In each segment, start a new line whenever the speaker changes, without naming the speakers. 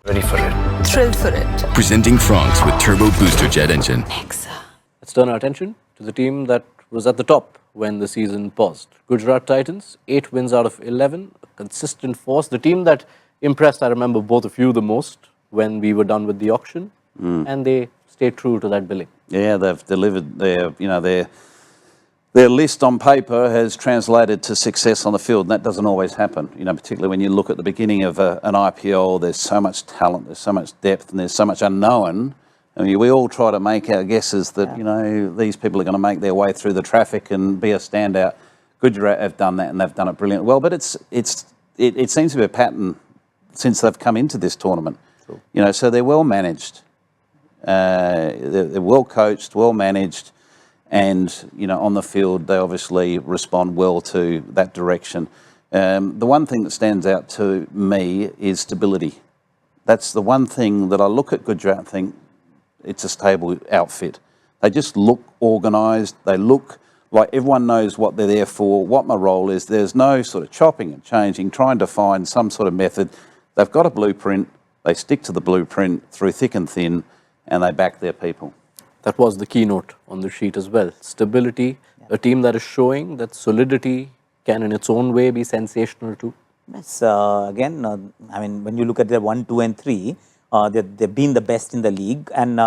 Ready for it.
Thrilled for it.
Presenting Franks with Turbo Booster Jet Engine.
Let's turn our attention to the team that was at the top when the season paused. Gujarat Titans, 8 wins out of 11, a consistent force. The team that impressed, I remember, both of you the most when we were done with the auction, and they stayed true to that billing.
Yeah, they've delivered their list on paper has translated to success on the field, and that doesn't always happen. Particularly when you look at the beginning of an IPL, there's so much talent, there's so much depth, and there's so much unknown. I mean, we all try to make our guesses that these people are going to make their way through the traffic and be a standout. Gujarat have done that, and they've done it brilliantly well. But it seems to be a pattern since they've come into this tournament. Sure. So they're well managed, they're well coached, well managed. And, on the field, they obviously respond well to that direction. The one thing that stands out to me is stability. That's the one thing that I look at Gujarat and think it's a stable outfit. They just look organised. They look like everyone knows what they're there for, what my role is. There's no sort of chopping and changing, trying to find some sort of method. They've got a blueprint. They stick to the blueprint through thick and thin, and they back their people.
That was the keynote on the sheet as well. Stability, a team that is showing that solidity can in its own way be sensational too.
Yes, again, when you look at their 1, 2 and 3, they've been the best in the league, and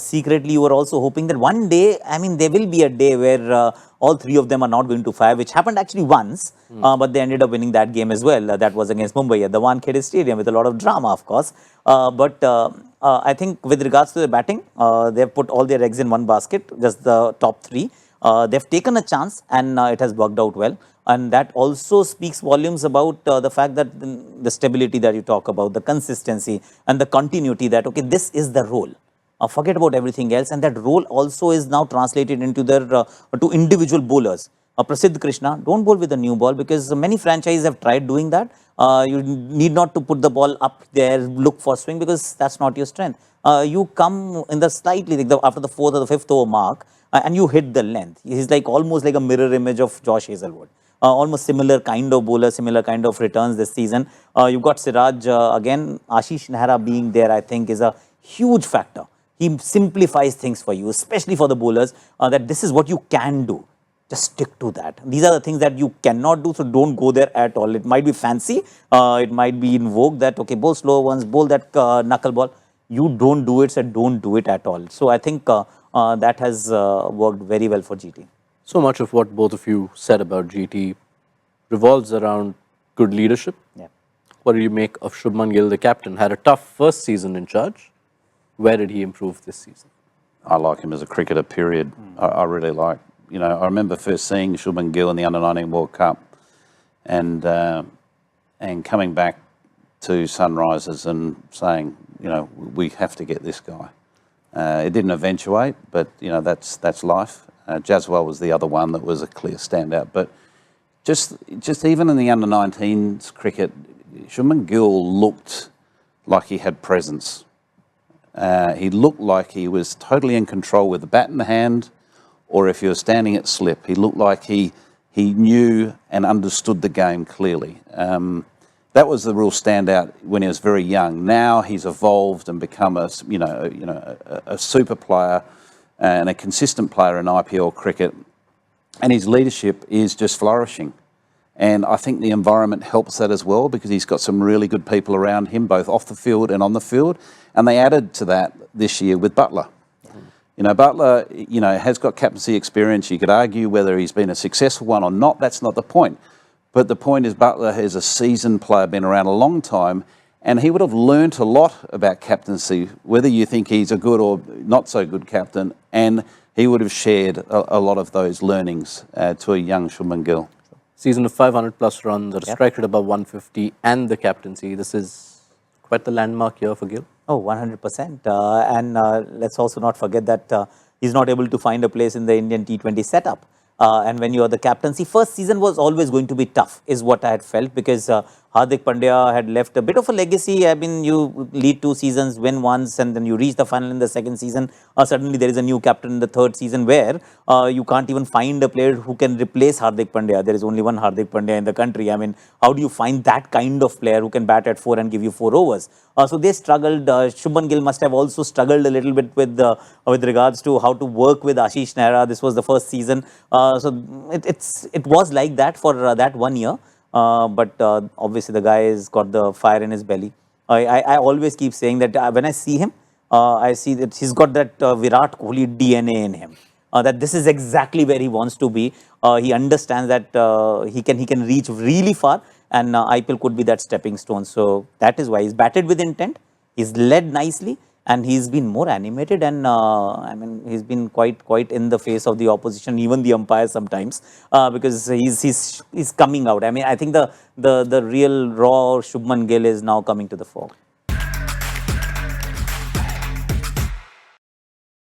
secretly you were also hoping that one day, there will be a day where all three of them are not going to fire, which happened actually once, but they ended up winning that game as well. That was against Mumbai at the Wankhede Stadium with a lot of drama, of course. I think with regards to the batting, they've put all their eggs in one basket, just the top three. They've taken a chance, and it has worked out well. And that also speaks volumes about the fact that the stability that you talk about, the consistency and the continuity that, okay, this is the role. Forget about everything else, and that role also is now translated into their to individual bowlers. Prasidh Krishna, don't bowl with a new ball, because many franchises have tried doing that. You need not to put the ball up there, look for swing, because that's not your strength. You come in the slightly, after the 4th or the 5th over mark, and you hit the length. He's like almost like a mirror image of Josh Hazlewood. Almost similar kind of bowler, similar kind of returns this season. You've got Siraj, again, Ashish Nehra being there, I think, is a huge factor. He simplifies things for you, especially for the bowlers, that this is what you can do. Just stick to that. These are the things that you cannot do, so don't go there at all. It might be fancy, it might be in vogue that, okay, bowl slow ones, bowl that knuckle ball. You don't do it, so don't do it at all. So I think that has worked very well for GT.
So much of what both of you said about GT revolves around good leadership.
Yeah.
What do you make of Shubman Gill, the captain? Had a tough first season in charge. Where did he improve this season?
I like him as a cricketer, period. I really like. I remember first seeing Shubman Gill in the Under-19 World Cup, and coming back to Sunrisers and saying, we have to get this guy. It didn't eventuate, but that's life. Jaswal was the other one that was a clear standout. But just even in the Under-19s cricket, Shubman Gill looked like he had presence. He looked like he was totally in control with the bat in the hand, or if he was standing at slip, he looked like he knew and understood the game clearly. That was the real standout when he was very young. Now he's evolved and become a super player and a consistent player in IPL cricket, and his leadership is just flourishing. And I think the environment helps that as well, because he's got some really good people around him, both off the field and on the field. And they added to that this year with Buttler. Buttler, has got captaincy experience. You could argue whether he's been a successful one or not. That's not the point. But the point is Buttler is a seasoned player, been around a long time, and he would have learnt a lot about captaincy, whether you think he's a good or not so good captain, and he would have shared a lot of those learnings to a young Shubman Gill.
Season of 500 plus runs, a strike rate above 150, and the captaincy. This is quite the landmark year for Gill.
Oh, 100%. And let's also not forget that he's not able to find a place in the Indian T20 setup. And when you are the captaincy, first season was always going to be tough, is what I had felt, because Hardik Pandya had left a bit of a legacy. I mean, you lead 2 seasons, win once, and then you reach the final in the second season. Suddenly, there is a new captain in the third season where you can't even find a player who can replace Hardik Pandya. There is only one Hardik Pandya in the country. I mean, how do you find that kind of player who can bat at 4 and give you 4 overs? So they struggled. Shubman Gill must have also struggled a little bit with regards to how to work with Ashish Nehra. This was the first season. So it was like that for that 1 year. But obviously the guy has got the fire in his belly. I always keep saying that when I see him, I see that he's got that Virat Kohli DNA in him. That this is exactly where he wants to be. He understands that he can reach really far, and IPL could be that stepping stone. So that is why he's batted with intent. He's led nicely, and he's been more animated, and I mean he's been quite in the face of the opposition, even the umpires sometimes, because he's coming out. I mean, I think the real raw Shubman Gill is now coming to the fore.